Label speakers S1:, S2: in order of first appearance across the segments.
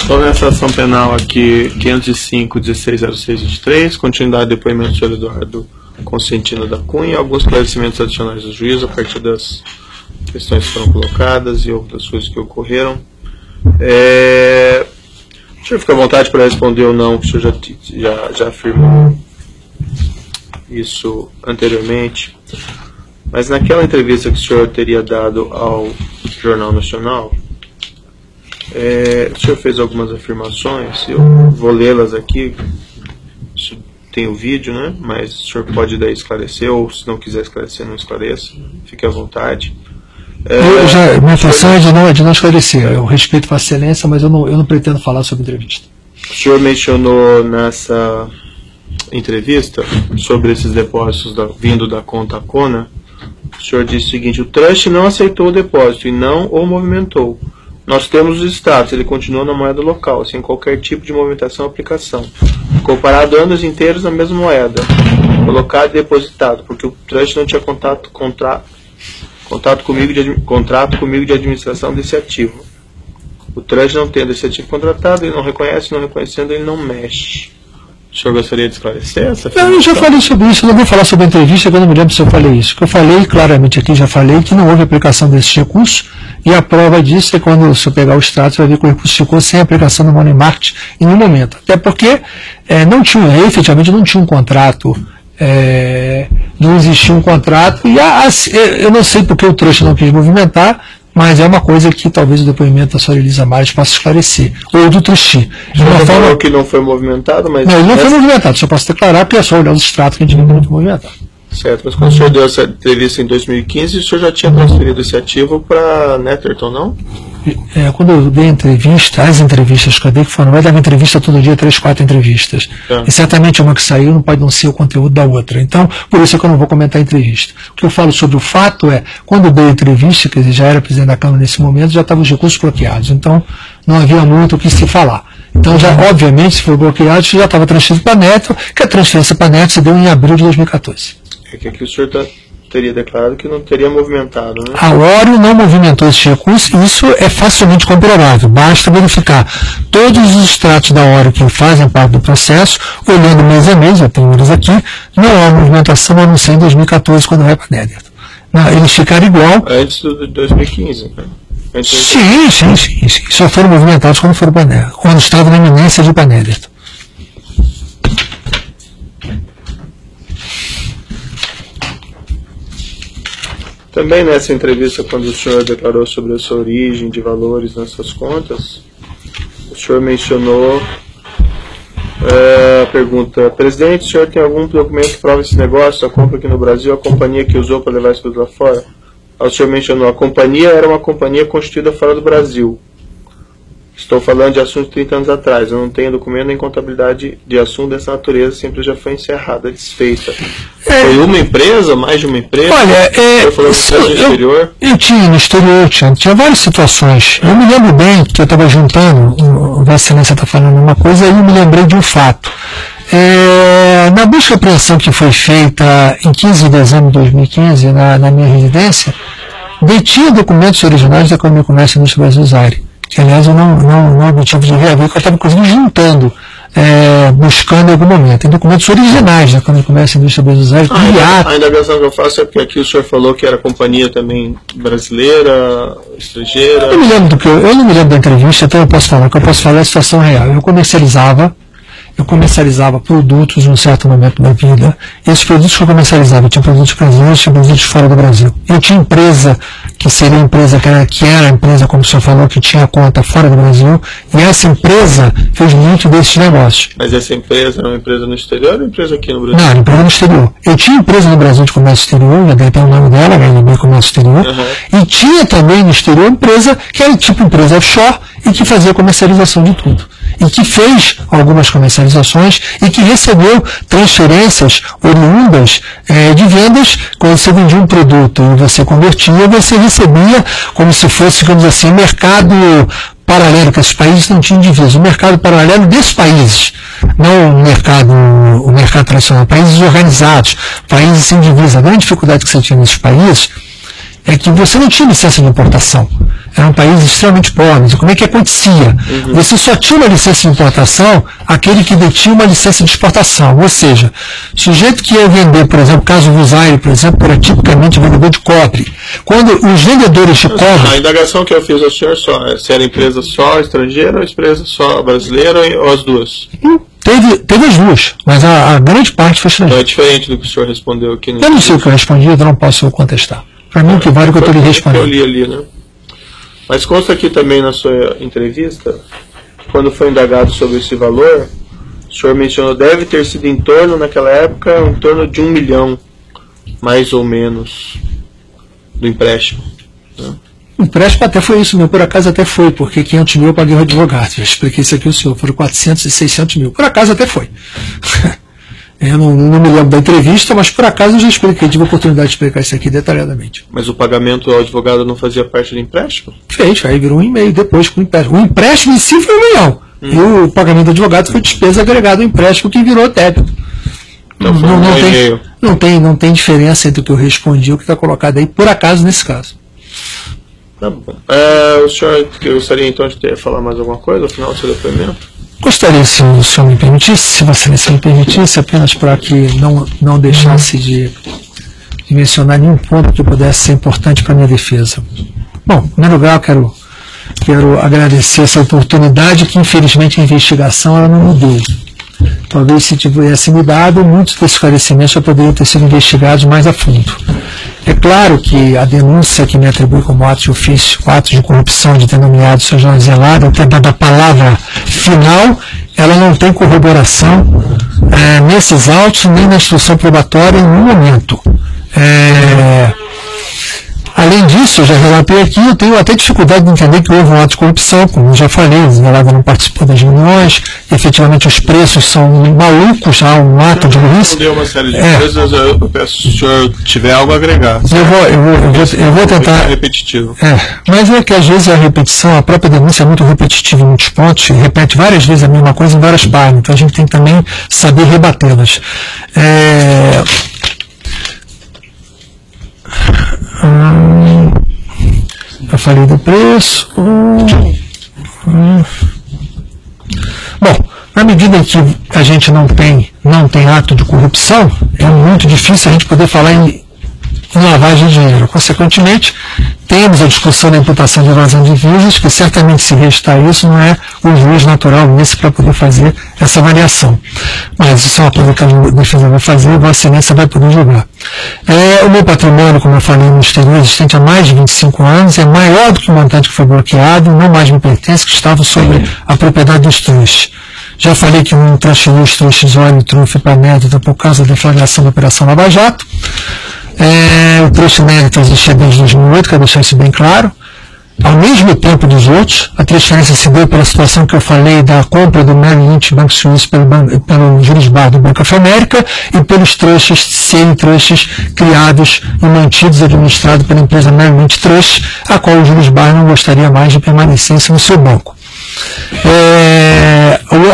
S1: Estou nessa ação penal aqui, 505.160623, continuidade do depoimento do senhor Eduardo Consentino da Cunha, alguns esclarecimentos adicionais do juízo a partir das questões que foram colocadas e outras coisas que ocorreram. O senhor fica à vontade para responder ou não, que o senhor já afirmou isso anteriormente, mas naquela entrevista que o senhor teria dado ao Jornal Nacional, o senhor fez algumas afirmações, eu vou lê-las aqui, tem o vídeo, né? Mas o senhor pode daí esclarecer, ou se não quiser esclarecer, não esclareça, fique à vontade.
S2: Minha função é de não esclarecer, eu respeito a excelência, mas eu não pretendo falar sobre entrevista.
S1: O senhor mencionou nessa entrevista sobre esses depósitos vindo da conta Cona. O senhor disse o seguinte: o trust não aceitou o depósito e não o movimentou. Nós temos os status, ele continua na moeda local, sem qualquer tipo de movimentação ou aplicação. Ficou parado anos inteiros na mesma moeda, colocado e depositado, porque o trust não tinha contrato comigo de administração desse ativo. O trust não tendo esse ativo contratado, ele não reconhece, não reconhecendo, ele não mexe. O senhor gostaria de esclarecer essa?
S2: Eu já falei sobre isso, eu não vou falar sobre a entrevista, que eu não me lembro se eu falei isso. O que eu falei claramente aqui, já falei que não houve aplicação desse recurso, e a prova disso é quando o senhor pegar o extrato, você vai ver que o recurso ficou sem aplicação do Money Market em nenhum momento. Até porque efetivamente não tinha um contrato, não existia um contrato, e eu não sei porque o trust não quis movimentar, mas é uma coisa que talvez o depoimento da senhora Elisa Mares possa esclarecer, ou do trustee.
S1: Você falou que não foi movimentado, mas...
S2: Não, ele não foi movimentado, só posso declarar, porque é só olhar os extratos que a gente viu que não foi movimentado.
S1: Certo, mas quando o senhor deu essa entrevista em 2015, o senhor já tinha transferido esse ativo para Netherton, não?
S2: Quando eu dei entrevista, as entrevistas que eu dei, que foram, vai dar entrevista todo dia, 3, 4 entrevistas. E certamente uma que saiu não pode não ser o conteúdo da outra. Então, por isso é que eu não vou comentar a entrevista. O que eu falo sobre o fato é, quando eu dei a entrevista, quer dizer, já era presidente da Câmara nesse momento, já estavam os recursos bloqueados. Então, não havia muito o que se falar. Então, já, obviamente, se for bloqueado, já estava transferido para a Netherton, que a transferência para a Netherton se deu em abril de 2014.
S1: É que aqui o senhor teria declarado que não teria movimentado, né?
S2: A Oro não movimentou esse recurso, e isso é facilmente comprovável. Basta verificar todos os extratos da Oro que fazem parte do processo, olhando mês a mês, eu tenho eles aqui, não há movimentação, a não ser em 2014, quando vai para a Netherton. Eles ficaram igual.
S1: Antes de 2015, né?
S2: Sim. Só foram movimentados quando foram para a Netherton, quando estavam na iminência de ir para a Netherton.
S1: Também nessa entrevista, quando o senhor declarou sobre a sua origem de valores nessas contas, o senhor mencionou a pergunta: presidente, o senhor tem algum documento que prova esse negócio, a compra aqui no Brasil, a companhia que usou para levar isso para lá fora? O senhor mencionou: a companhia era uma companhia constituída fora do Brasil. Estou falando de assunto de 30 anos atrás. Eu não tenho documento nem contabilidade de assunto dessa natureza, sempre já foi encerrada, desfeita. Foi uma empresa, mais de uma empresa?
S2: Olha, eu tinha no exterior, tinha várias situações. Eu me lembro bem que eu estava juntando, o Vossa Excelência está falando uma coisa, e eu me lembrei de um fato. Na busca e apreensão que foi feita em 15 de dezembro de 2015, na minha residência, detinha documentos originais da Câmara de Comércio e Indústria Brasil Zaire. Que, aliás, eu não obtive de reaver, porque eu estava, inclusive, juntando, buscando em algum momento. Tem documentos originais da Câmara de Comércio e Indústria Brasil Zaire.
S1: A indagação que eu faço é porque aqui o senhor falou que era companhia também brasileira, estrangeira.
S2: Eu não me lembro da entrevista, então eu posso falar. O que eu posso falar é a situação real. Eu comercializava produtos em um certo momento da vida. Esses produtos que eu comercializava, tinha produtos brasileiros, tinha produtos fora do Brasil. Eu tinha empresa, que seria a empresa que era a empresa, como o senhor falou, que tinha conta fora do Brasil, e essa empresa fez muito desses negócios.
S1: Mas essa empresa era uma empresa no exterior ou uma empresa aqui no Brasil?
S2: Não, era uma empresa no exterior. Eu tinha empresa no Brasil de comércio exterior, já dei até o nome dela, HLB Comércio Exterior, e tinha também no exterior empresa que era tipo empresa offshore e que fazia comercialização de tudo. E que fez algumas comercializações e que recebeu transferências oriundas de vendas. Quando você vendia um produto e você convertia, você recebia como se fosse, digamos assim, mercado paralelo, que esses países não tinham divisa, o mercado paralelo desses países, não o mercado tradicional, países organizados, países sem divisa. A grande dificuldade que você tinha nesses países é que você não tinha licença de importação. eram países extremamente pobres. E como é que acontecia? Você só tinha uma licença de importação aquele que detinha uma licença de exportação. Ou seja, o sujeito que ia vender, por exemplo, o caso do Zaire, por exemplo, era tipicamente vendedor de cobre. Quando os vendedores de cobre...
S1: A indagação que eu fiz ao senhor só, se era empresa só estrangeira ou empresa só brasileira ou as duas?
S2: Teve as duas, mas a grande parte foi estrangeira.
S1: Então é diferente do que o senhor respondeu aqui.
S2: Eu não sei o que eu respondi, eu não posso contestar. Para mim, o que vale é o que eu estou lhe respondendo.
S1: Eu li ali, né? Mas consta aqui também na sua entrevista, quando foi indagado sobre esse valor, o senhor mencionou deve ter sido em torno, naquela época, em torno de 1 milhão, mais ou menos, do empréstimo. Né?
S2: O empréstimo até foi isso, meu, por acaso até foi, porque 500 mil eu paguei o advogado. Eu expliquei isso aqui ao senhor, foram 400 e 600 mil. Por acaso até foi. Eu não me lembro da entrevista, mas por acaso eu já expliquei, tive a oportunidade de explicar isso aqui detalhadamente.
S1: Mas o pagamento ao advogado não fazia parte do empréstimo?
S2: Fez, aí virou 1,5 depois com o empréstimo. O empréstimo em si foi 1 milhão. E o pagamento do advogado foi despesa agregada ao empréstimo que virou débito.
S1: Então,
S2: não tem diferença entre o que eu respondi e o que está colocado aí, por acaso, nesse caso.
S1: Tá bom. O senhor gostaria então de falar mais alguma coisa ao final do seu depoimento?
S2: Gostaria, se o senhor me permitisse, se você me permitisse, apenas para que não deixasse de mencionar nenhum ponto que pudesse ser importante para a minha defesa. Bom, em primeiro lugar, eu quero agradecer essa oportunidade que, infelizmente, a investigação ela não me deu. Talvez se tivesse me dado, muitos dos esclarecimentos já poderiam ter sido investigados mais a fundo. É claro que a denúncia que me atribui como ato de ofício, ato de corrupção de denominado Sr. Jorge Zelada, até da palavra final, ela não tem corroboração nesses autos nem na instrução probatória em nenhum momento. Além disso, eu já relatei aqui, eu tenho até dificuldade de entender que houve um ato de corrupção, como eu já falei, o Zelada não participou das reuniões, efetivamente os preços são malucos, há um ato de burrice.
S1: Eu dei uma série de coisas, eu peço se o senhor tiver algo a agregar.
S2: Eu vou tentar...
S1: É repetitivo.
S2: Mas é que às vezes a repetição, a própria denúncia é muito repetitiva em muitos pontos, e repete várias vezes a mesma coisa em várias páginas, então a gente tem que também saber rebatê-las. Eu falei do preço. Bom, na medida em que a gente não tem ato de corrupção, é muito difícil a gente poder falar em lavagem de dinheiro. Consequentemente, temos a discussão da imputação de evasão de divisas, que certamente se restar isso não é o juiz natural nesse para poder fazer essa avaliação. Mas isso é uma coisa que a defesa vai fazer e a Vossa Excelência vai poder julgar. O meu patrimônio, como eu falei no exterior, existente há mais de 25 anos, é maior do que o montante que foi bloqueado, não mais me pertence, que estava sobre a propriedade dos trustes. Já falei que não transferiu os trustes óleo e trufe para a Médita por causa da deflagração da Operação Lava Jato. O truste Médita existia desde 2008, quero deixar isso bem claro. Ao mesmo tempo dos outros, a transferência se deu pela situação que eu falei da compra do Merrill Lynch Banco Suíço pelo Julius Baer do Banco of America e pelos trustes, serem trustes criados e mantidos e administrados pela empresa Merrill Lynch Trust, a qual o Julius Baer não gostaria mais de permanecência no seu banco.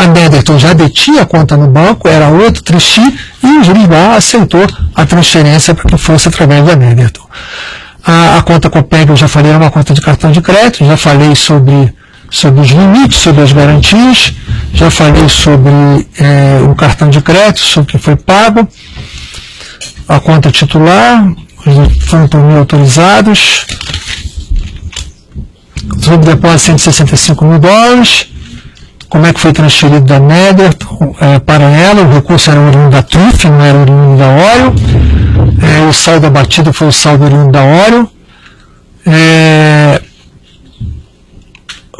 S2: A Netherton já detinha a conta no banco, era outro trustee, e o Julius Baer aceitou a transferência para que fosse através da Netherton. A conta Copeg, eu já falei, era uma conta de cartão de crédito, já falei sobre os limites, sobre as garantias, já falei sobre o cartão de crédito, sobre o que foi pago, a conta titular, foram por mim autorizados, sobre o depósito de 165 mil dólares, como é que foi transferido da Netherton para ela, o recurso era oriundo da Trufe, não era oriundo da Oreo, o saldo abatido foi o saldo oriundo da Oreo.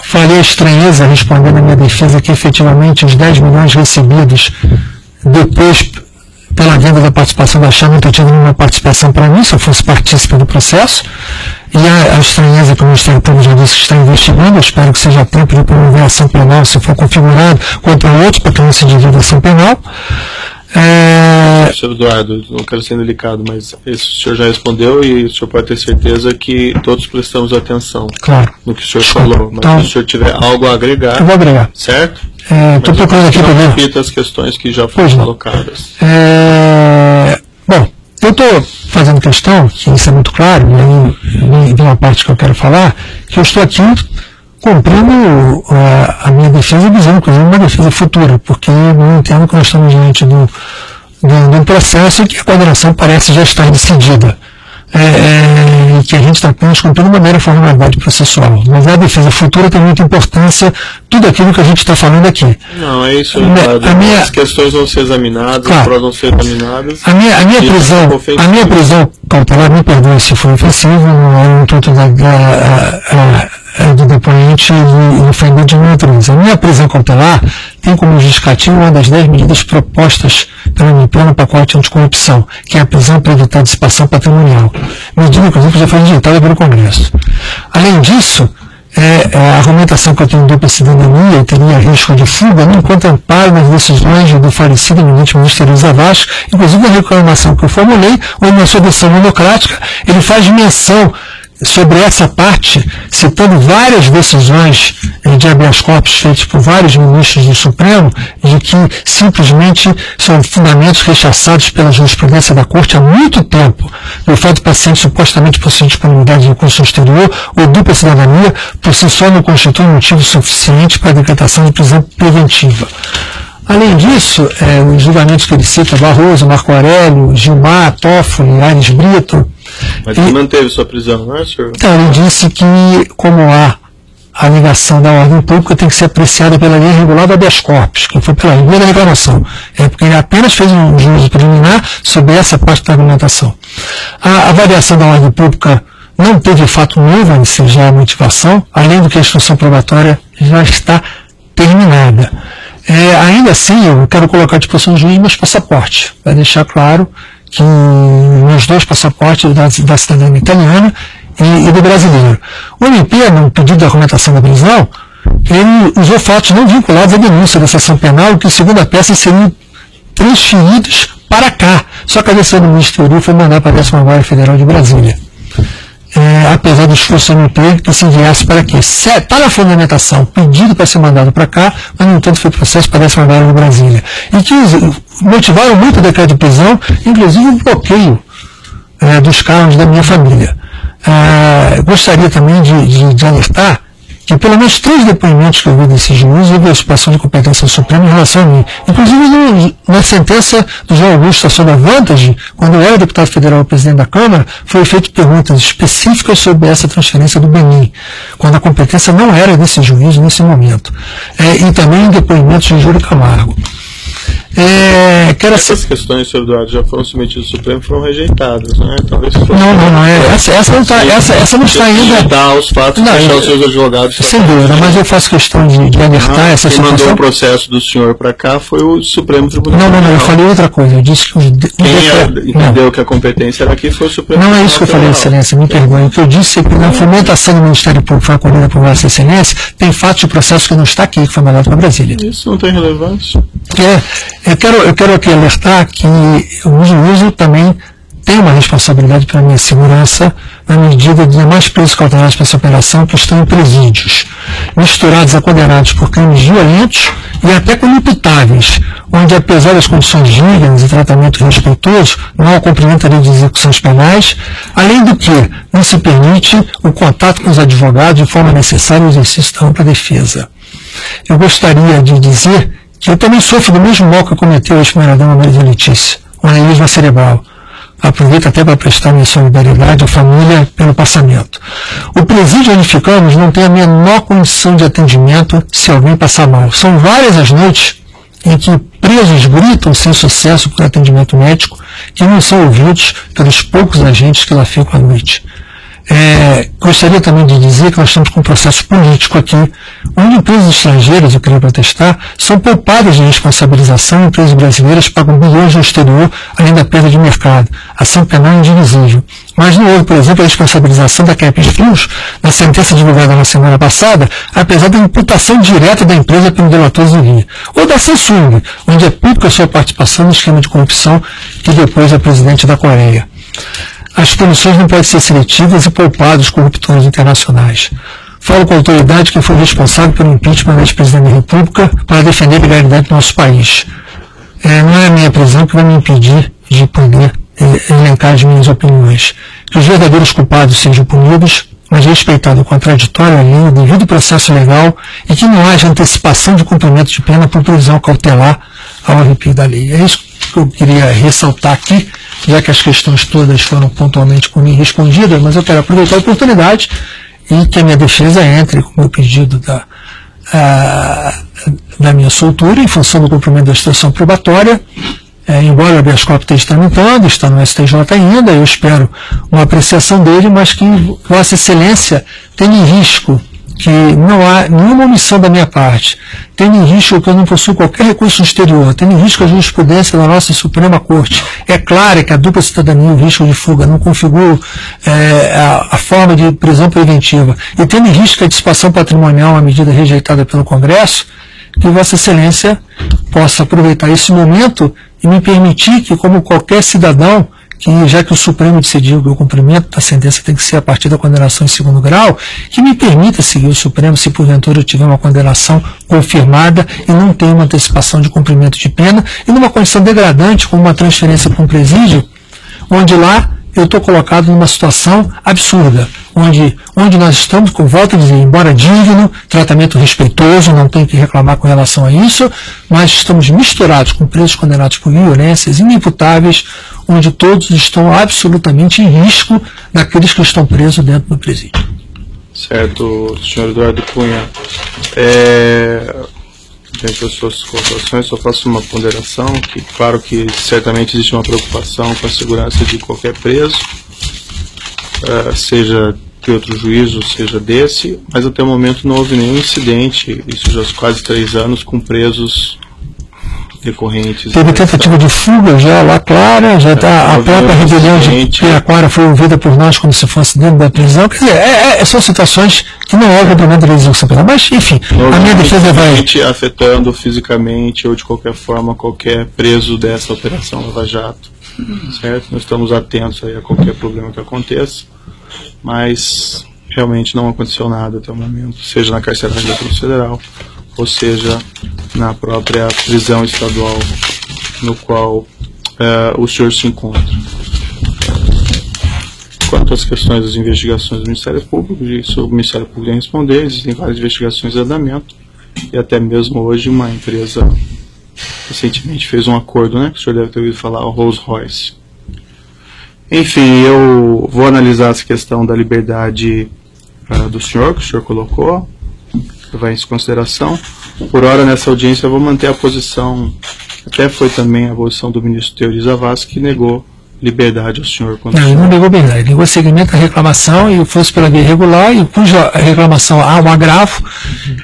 S2: Falei a estranheza respondendo a minha defesa que efetivamente os 10 milhões recebidos depois pela venda da participação da Chama não tinha tido nenhuma participação para mim, se eu fosse partícipe do processo. E a estranheza que o Ministério Público já disse que está investigando, eu espero que seja tempo de promover a ação penal, se for configurado, contra outros, para que não se divida a ação penal.
S1: Senhor Eduardo, não quero ser delicado, mas esse o senhor já respondeu e o senhor pode ter certeza que todos prestamos atenção no que o senhor falou. Mas então, se o senhor tiver algo a agregar,
S2: eu vou agregar.
S1: Certo?
S2: Estou procurando aqui para ver.
S1: Repita as questões que já foram colocadas.
S2: Bom, Eu estou fazendo questão, que isso é muito claro, e aí vem uma parte que eu quero falar, que eu estou aqui cumprindo a minha defesa, dizendo, inclusive, uma defesa futura, porque eu entendo que nós estamos diante de um processo em que a condenação parece já estar decidida. E que a gente está apenas cumprindo uma mera formalidade processual. Mas a defesa futura tem muita importância, tudo aquilo que a gente está falando aqui.
S1: Não, é isso. As questões vão ser examinadas, claro, as provas vão ser examinadas.
S2: A minha prisão cautelar, me perdoe se foi ofensivo, não é um intuito do depoente e ofender de nenhuma natureza. A minha prisão cautelar tem como justificativa uma das 10 medidas propostas pela MP no pacote anticorrupção, que é a prisão para evitar dissipação patrimonial. Medida, inclusive, que já foi rejeitada pelo Congresso. Além disso, a argumentação que eu tenho dupla cidadania e teria risco de fuga não contemplada nas decisões do falecido ministro Elisa Vasco, inclusive a reclamação que eu formulei, ou na sua decisão monocrática, ele faz menção sobre essa parte, citando várias decisões de habeas corpus feitas por vários ministros do Supremo, de que simplesmente são fundamentos rechaçados pela jurisprudência da Corte há muito tempo, o fato do paciente supostamente possuir disponibilidade de recurso exterior ou dupla cidadania, por si só não constitui motivo suficiente para a decretação de prisão preventiva. Além disso, os julgamentos que ele cita, Barroso, Marco Aurélio, Gilmar, Toffoli, Aires Brito.
S1: Mas ele manteve sua prisão, não é, senhor?
S2: Então, ele disse que, como há a negação da ordem pública, tem que ser apreciada pela lei regular do habeas corpus, que foi pela lei da reclamação. Porque ele apenas fez um juízo preliminar sobre essa parte da argumentação. A avaliação da ordem pública não teve fato novo, ou seja, a motivação, além do que a instrução probatória já está terminada. Ainda assim, eu quero colocar à disposição do juiz meus passaportes, para deixar claro que meus 2 passaportes da cidadania italiana e do brasileiro. O MP, no pedido de argumentação da prisão, ele usou fatos não vinculados à denúncia da ação penal, que, segundo a peça, seriam transferidos para cá. Só que a decisão do Ministério foi mandar para a 10ª Federal de Brasília. Apesar do esforço do MP que se enviasse para aqui. Está na fundamentação, pedido para ser mandado para cá, mas no entanto foi processo para a 10ª de Brasília. E que motivaram muito o decreto de prisão, inclusive o bloqueio dos carros da minha família. Gostaria também de alertar que pelo menos 3 depoimentos que eu vi desse juiz houve a expressão de competência suprema em relação a mim. Inclusive na sentença do João Augusto sobre a Vantage, quando eu era deputado federal e presidente da Câmara, foi feito perguntas específicas sobre essa transferência do Benin, quando a competência não era desse juiz nesse momento. E também depoimentos de Júlio Camargo.
S1: Essas questões, senhor Eduardo, já foram submetidas ao Supremo e foram rejeitadas, né? Talvez
S2: não. Essa não está ainda.
S1: Dar os fatos, deixar os seus advogados.
S2: Sem dúvida, mas eu faço questão de alertar essa situação.
S1: Quem mandou o processo do senhor para cá foi o Supremo Tribunal.
S2: Não, eu falei outra coisa. Eu disse que
S1: quem entendeu que a competência era aqui foi o Supremo Tribunal.
S2: Não é isso que eu falei, Excelência, me perdoe. O que eu disse é que na fomentação do Ministério Público foi acolhida por Vossa Excelência, tem fatos de processo que não está aqui, que foi mandado para Brasília.
S1: Isso não tem relevância.
S2: Eu quero aqui alertar que o juízo também tem uma responsabilidade pela minha segurança na medida de demais presos cautelares para essa operação que estão em presídios, misturados a condenados por crimes violentos e até coimputáveis, onde apesar das condições dignas e tratamento respeitoso, não há cumprimento da lei de execuções penais, além do que não se permite o contato com os advogados de forma necessária ao exercício da ampla defesa. Eu gostaria de dizer que eu também sofro do mesmo mal que cometeu a ex-primeira-dama Maria Letícia, um aneurisma cerebral. Aproveito até para prestar minha solidariedade à família pelo passamento. O presídio onde ficamos não tem a menor condição de atendimento se alguém passar mal. São várias as noites em que presos gritam sem sucesso por atendimento médico, que não são ouvidos pelos poucos agentes que lá ficam à noite. Gostaria também de dizer que nós estamos com um processo político aqui, onde empresas estrangeiras, eu queria protestar, são poupadas de responsabilização e empresas brasileiras pagam bilhões no exterior, além da perda de mercado. Ação penal indivisível. Mas não houve, por exemplo, a responsabilização da Capes Frios na sentença divulgada na semana passada, apesar da imputação direta da empresa pelo delator Zuri. Ou da Samsung, onde é pública a sua participação no esquema de corrupção que depois é presidente da Coreia. As punições não podem ser seletivas e poupar os corruptores internacionais. Falo com a autoridade que foi responsável pelo impeachment do ex-presidente da República para defender a legalidade do nosso país. Não é a minha prisão que vai me impedir de poder elencar as minhas opiniões. Que os verdadeiros culpados sejam punidos, mas respeitado o contraditório, a lei, o devido processo legal, e que não haja antecipação de cumprimento de pena por previsão cautelar ao arrepio da lei. É isso que eu queria ressaltar aqui, já que as questões todas foram pontualmente por mim respondidas, mas eu quero aproveitar a oportunidade e que a minha defesa entre com o meu pedido da minha soltura, em função do cumprimento da instrução probatória. Embora o habeas corpus esteja tramitando, está no STJ ainda, eu espero uma apreciação dele, mas que Vossa Excelência tenha em risco que não há nenhuma omissão da minha parte, tendo em risco que eu não possuo qualquer recurso exterior, tendo em risco a jurisprudência da nossa Suprema Corte. É claro que a dupla cidadania e o risco de fuga não configuram a forma de prisão preventiva, e tendo em risco a dissipação patrimonial, uma medida rejeitada pelo Congresso, que Vossa Excelência possa aproveitar esse momento e me permitir que, como qualquer cidadão, que já que o Supremo decidiu que o cumprimento da sentença tem que ser a partir da condenação em segundo grau, que me permita seguir o Supremo se porventura eu tiver uma condenação confirmada e não tenha uma antecipação de cumprimento de pena, e numa condição degradante, como uma transferência para um presídio, onde lá eu estou colocado numa situação absurda, onde nós estamos, com volta a dizer, embora digno, tratamento respeitoso, não tenho que reclamar com relação a isso, mas estamos misturados com presos condenados por violências inimputáveis, onde todos estão absolutamente em risco daqueles que estão presos dentro do presídio.
S1: Certo, senhor Eduardo Cunha. Dentro das suas colocações, só faço uma ponderação, que claro que certamente existe uma preocupação com a segurança de qualquer preso, seja de outro juízo, seja desse, mas até o momento não houve nenhum incidente, isso já há quase 3 anos, com presos decorrentes.
S2: Teve tentativa de fuga já lá clara, já está a própria rebelião de Piraquara foi ouvida por nós como se fosse dentro da prisão. Quer dizer, são situações que não é o cumprimento da execução penal, mas enfim, a minha defesa vai
S1: afetando fisicamente ou de qualquer forma qualquer preso dessa operação Lava Jato, certo? Nós estamos atentos aí a qualquer problema que aconteça, mas realmente não aconteceu nada até o momento, seja na carceragem da Polícia Federal, ou seja, na própria prisão estadual no qual o senhor se encontra. Quanto às questões das investigações do Ministério Público, isso o Ministério Público tem responder, existem várias investigações em andamento, e até mesmo hoje uma empresa recentemente fez um acordo, né, que o senhor deve ter ouvido falar, o Rolls Royce. Enfim, eu vou analisar essa questão da liberdade do senhor, que o senhor colocou, levar isso em consideração. Por hora, nessa audiência, eu vou manter a posição, até foi também a posição do ministro Teori Zavascki, que negou liberdade ao senhor.
S2: Não, ele não negou liberdade, ele negou seguimento à reclamação e fosse pela via regular, e cuja reclamação há um agravo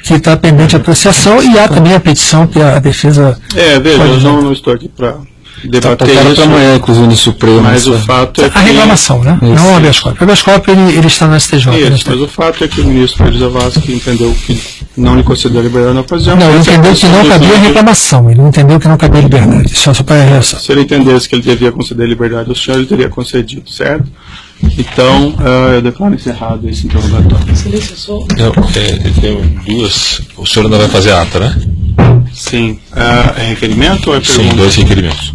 S2: que está pendente de apreciação, e há também a petição que a defesa...
S1: veja, eu não estou aqui para debater isso
S3: amanhã, inclusive no Supremo,
S1: mas o fato é que...
S2: A reclamação, né? Isso. Não o habeas corpus. O habeas corpus ele está no STJ.
S1: Isso, mas o fato é que o ministro Teori Zavascki entendeu que não lhe concedeu a liberdade na ocasião.
S2: Não, ele entendeu que não cabia reclamação, ele não entendeu que não cabia liberdade. Só para a reação.
S1: Se ele entendesse que ele devia conceder liberdade ao senhor, ele teria concedido, certo? Então, eu declaro encerrado esse interrogatório.
S4: Excelência, só...
S3: Tem duas... O senhor não vai fazer a ata, né?
S1: Sim. É requerimento ou é pergunta?
S3: Sim, 2 requerimentos.